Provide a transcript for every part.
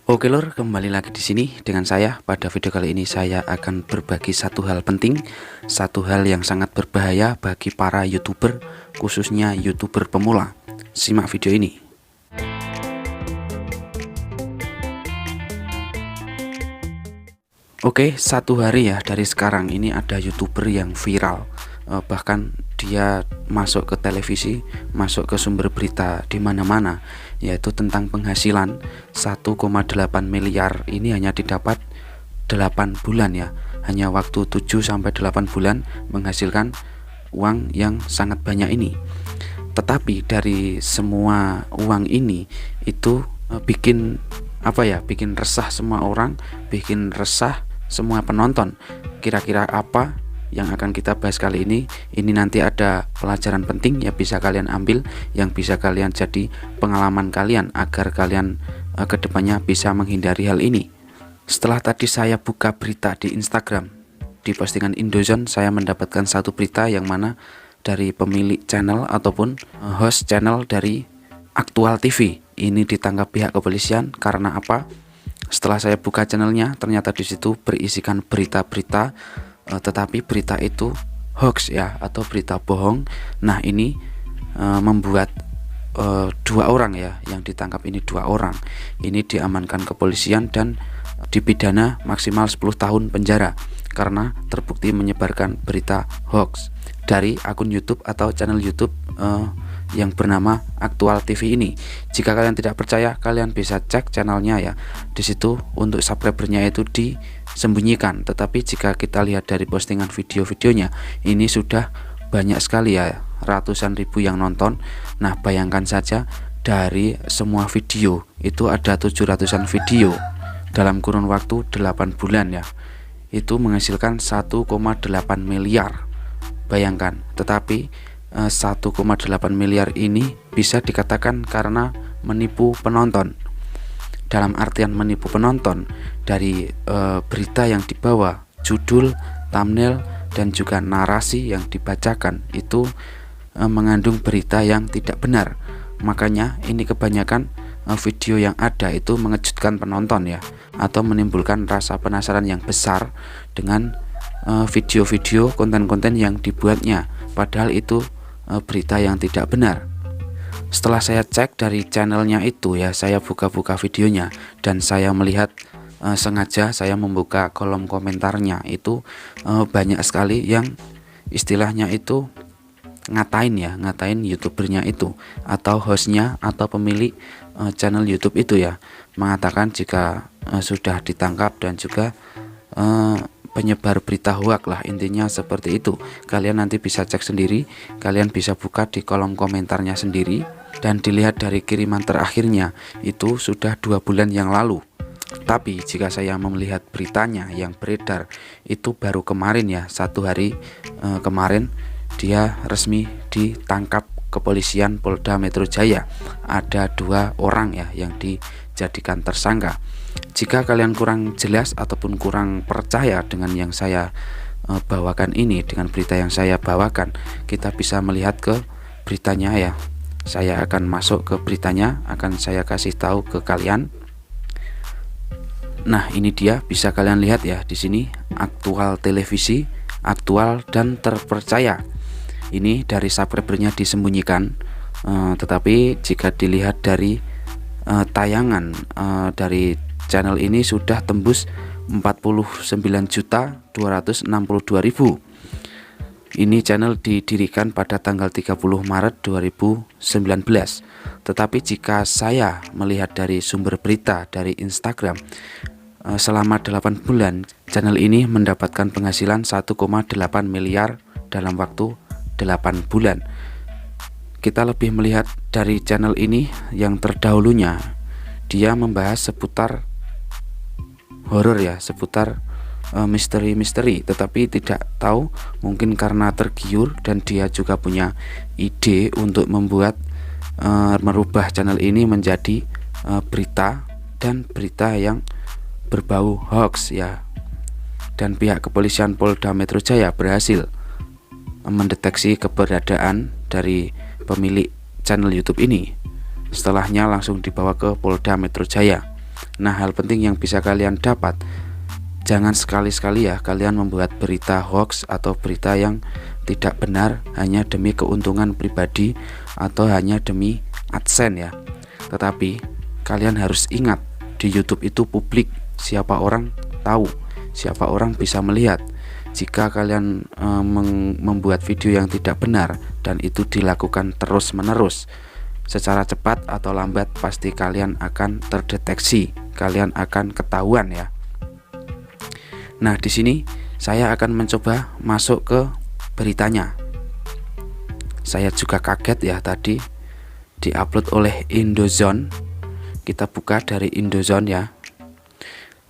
Oke lor, kembali lagi di sini dengan saya. Pada video kali ini saya akan berbagi satu hal penting, satu hal yang sangat berbahaya bagi para YouTuber, khususnya YouTuber pemula. Simak video ini. Oke, satu hari ya dari sekarang ini ada YouTuber yang viral. Bahkan dia masuk ke televisi, masuk ke sumber berita di mana-mana, yaitu tentang penghasilan 1,8 miliar. Ini hanya didapat 8 bulan ya. Hanya waktu 7 sampai 8 bulan menghasilkan uang yang sangat banyak ini. Tetapi dari semua uang ini itu bikin bikin resah semua orang, bikin resah semua penonton. Kira-kira apa yang akan kita bahas kali ini? Ini nanti ada pelajaran penting yang bisa kalian ambil, yang bisa kalian jadi pengalaman kalian agar kalian kedepannya bisa menghindari hal ini. Setelah tadi saya buka berita di Instagram, di postingan Indozone, saya mendapatkan satu berita yang mana dari pemilik channel ataupun host channel dari Aktual TV. Ini ditangkap pihak kepolisian karena apa? Setelah saya buka channelnya, ternyata di situ berisikan berita-berita, tetapi berita itu hoax ya, atau berita bohong. Nah ini membuat dua orang ya, yang ditangkap ini dua orang. Ini diamankan kepolisian dan dipidana maksimal 10 tahun penjara karena terbukti menyebarkan berita hoax dari akun YouTube atau channel YouTube yang bernama Aktual TV ini. Jika kalian tidak percaya, kalian bisa cek channelnya ya. Di situ untuk subscribernya itu disembunyikan. Tetapi jika kita lihat dari postingan video-videonya, ini sudah banyak sekali ya, ratusan ribu yang nonton. Nah, bayangkan saja dari semua video itu ada 700-an video dalam kurun waktu 8 bulan ya. Itu menghasilkan 1,8 miliar. Bayangkan, tetapi 1,8 miliar ini bisa dikatakan karena menipu penonton. Dalam artian menipu penonton dari berita yang dibawa, judul, thumbnail, dan juga narasi yang dibacakan itu mengandung berita yang tidak benar. Makanya ini kebanyakan video yang ada itu mengejutkan penonton ya, atau menimbulkan rasa penasaran yang besar dengan video-video, konten-konten yang dibuatnya, padahal itu berita yang tidak benar. Setelah saya cek dari channelnya itu ya, saya buka-buka videonya dan saya melihat sengaja saya membuka kolom komentarnya itu banyak sekali yang istilahnya itu ngatain YouTubernya itu atau hostnya atau pemilik channel YouTube itu ya, mengatakan jika sudah ditangkap dan juga penyebar berita hoax lah, intinya seperti itu. Kalian nanti bisa cek sendiri, kalian bisa buka di kolom komentarnya sendiri dan dilihat dari kiriman terakhirnya itu sudah 2 bulan yang lalu. Tapi jika saya melihat beritanya yang beredar itu baru kemarin ya, 1 hari kemarin dia resmi ditangkap kepolisian Polda Metro Jaya. Ada 2 orang ya yang dijadikan tersangka. Jika kalian kurang jelas ataupun kurang percaya dengan yang saya bawakan ini, dengan berita yang saya bawakan, kita bisa melihat ke beritanya ya. Saya akan masuk ke beritanya, akan saya kasih tahu ke kalian. Nah, ini dia, bisa kalian lihat ya di sini, Aktual Televisi, aktual dan terpercaya. Ini dari subscribernya disembunyikan, tetapi jika dilihat dari tayangan dari channel ini sudah tembus 49.262.000. Ini channel didirikan pada tanggal 30 Maret 2019. Tetapi jika saya melihat dari sumber berita dari Instagram, selama 8 bulan channel ini mendapatkan penghasilan 1,8 miliar dalam waktu 8 bulan. Kita lebih melihat dari channel ini yang terdahulunya, dia membahas seputar horor ya, seputar misteri-misteri, tetapi tidak tahu mungkin karena tergiur dan dia juga punya ide untuk membuat merubah channel ini menjadi berita dan berita yang berbau hoax ya. Dan pihak kepolisian Polda Metro Jaya berhasil mendeteksi keberadaan dari pemilik channel YouTube ini. Setelahnya langsung dibawa ke Polda Metro Jaya. Nah, hal penting yang bisa kalian dapat, jangan sekali-sekali ya kalian membuat berita hoax atau berita yang tidak benar hanya demi keuntungan pribadi atau hanya demi AdSense ya. Tetapi kalian harus ingat, di YouTube itu publik, siapa orang tahu, siapa orang bisa melihat. Jika kalian membuat video yang tidak benar dan itu dilakukan terus-menerus, secara cepat atau lambat pasti kalian akan terdeteksi, kalian akan ketahuan ya. Nah, di sini saya akan mencoba masuk ke beritanya. Saya juga kaget ya, tadi diupload oleh Indozone. Kita buka dari Indozone ya.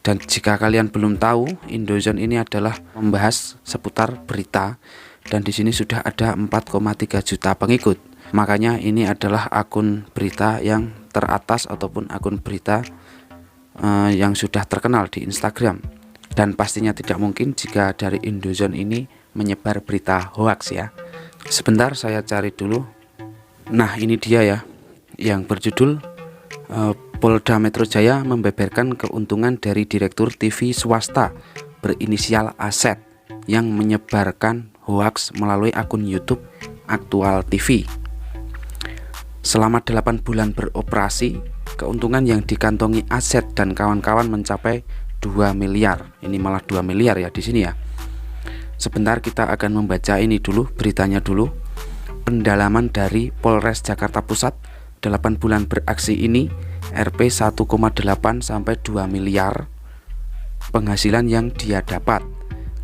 Dan jika kalian belum tahu, Indozone ini adalah membahas seputar berita, dan di sini sudah ada 4,3 juta pengikut. Makanya ini adalah akun berita yang teratas ataupun akun berita yang sudah terkenal di Instagram. Dan pastinya tidak mungkin jika dari Indozone ini menyebar berita hoax ya. Sebentar saya cari dulu. Nah, ini dia ya, yang berjudul Polda Metro Jaya membeberkan keuntungan dari direktur TV swasta berinisial AZ yang menyebarkan hoax melalui akun YouTube Aktual TV. Selama 8 bulan beroperasi, keuntungan yang dikantongi AZ dan kawan-kawan mencapai 2 miliar. Ini malah 2 miliar ya di sini ya. Sebentar kita akan membaca ini dulu, beritanya dulu. Pendalaman dari Polres Jakarta Pusat, 8 bulan beraksi ini Rp 1,8 sampai 2 miliar penghasilan yang dia dapat,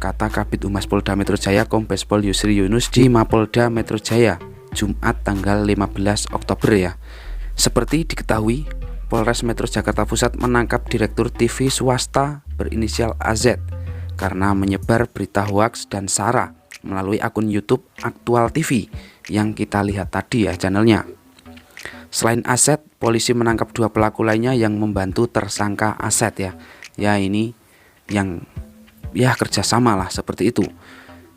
kata Kabid Humas Polda Metro Jaya Kombes Pol Yusri Yunus di Mapolda Metro Jaya Jumat tanggal 15 Oktober ya. Seperti diketahui, Polres Metro Jakarta Pusat menangkap direktur TV swasta berinisial AZ karena menyebar berita hoaks dan sara melalui akun YouTube Aktual TV yang kita lihat tadi ya channelnya. Selain AZ, polisi menangkap 2 pelaku lainnya yang membantu tersangka AZ ya. Ya, ini yang ya kerjasama lah seperti itu.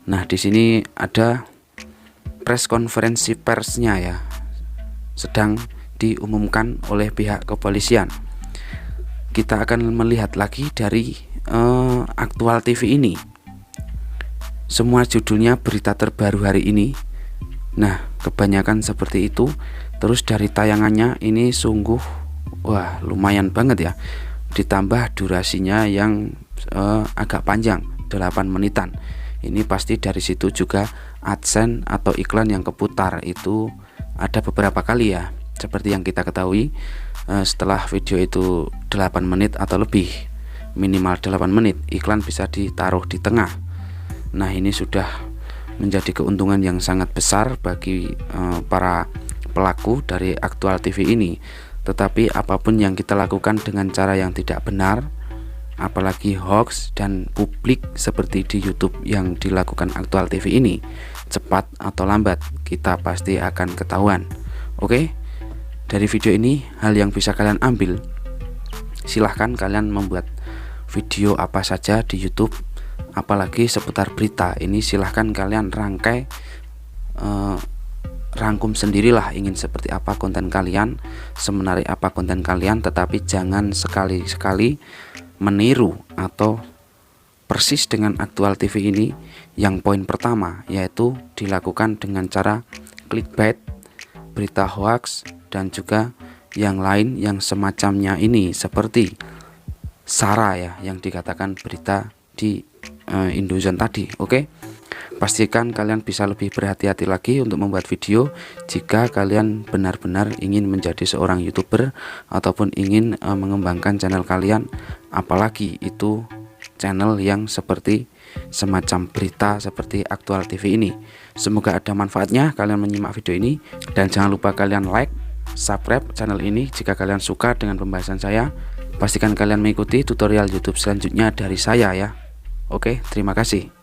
Nah, di sini ada press konferensi persnya ya, sedang diumumkan oleh pihak kepolisian. Kita akan melihat lagi dari Aktual TV ini. Semua judulnya berita terbaru hari ini. Nah, kebanyakan seperti itu. Terus dari tayangannya ini sungguh wah lumayan banget ya. Ditambah durasinya yang agak panjang, 8 menitan. Ini pasti dari situ juga AdSense atau iklan yang keputar itu ada beberapa kali ya. Seperti yang kita ketahui, setelah video itu 8 menit atau lebih, minimal 8 menit, iklan bisa ditaruh di tengah. Nah, ini sudah menjadi keuntungan yang sangat besar bagi para pelaku dari Aktual TV ini. Tetapi apapun yang kita lakukan dengan cara yang tidak benar, apalagi hoax dan publik seperti di YouTube yang dilakukan Aktual TV ini, cepat atau lambat kita pasti akan ketahuan. Oke, dari video ini hal yang bisa kalian ambil, silahkan kalian membuat video apa saja di YouTube, apalagi seputar berita ini silahkan kalian rangkum sendirilah, ingin seperti apa konten kalian, semenarik apa konten kalian, tetapi jangan sekali-sekali meniru atau persis dengan Aktual TV ini. Yang poin pertama yaitu dilakukan dengan cara clickbait, berita hoax, dan juga yang lain yang semacamnya ini seperti sara ya, yang dikatakan berita di Indozone tadi. Oke, pastikan kalian bisa lebih berhati-hati lagi untuk membuat video jika kalian benar-benar ingin menjadi seorang YouTuber ataupun ingin mengembangkan channel kalian, apalagi itu channel yang seperti semacam berita seperti Aktual TV ini. Semoga ada manfaatnya kalian menyimak video ini, dan jangan lupa kalian like, subscribe channel ini jika kalian suka dengan pembahasan saya. Pastikan kalian mengikuti tutorial YouTube selanjutnya dari saya ya. Oke, terima kasih.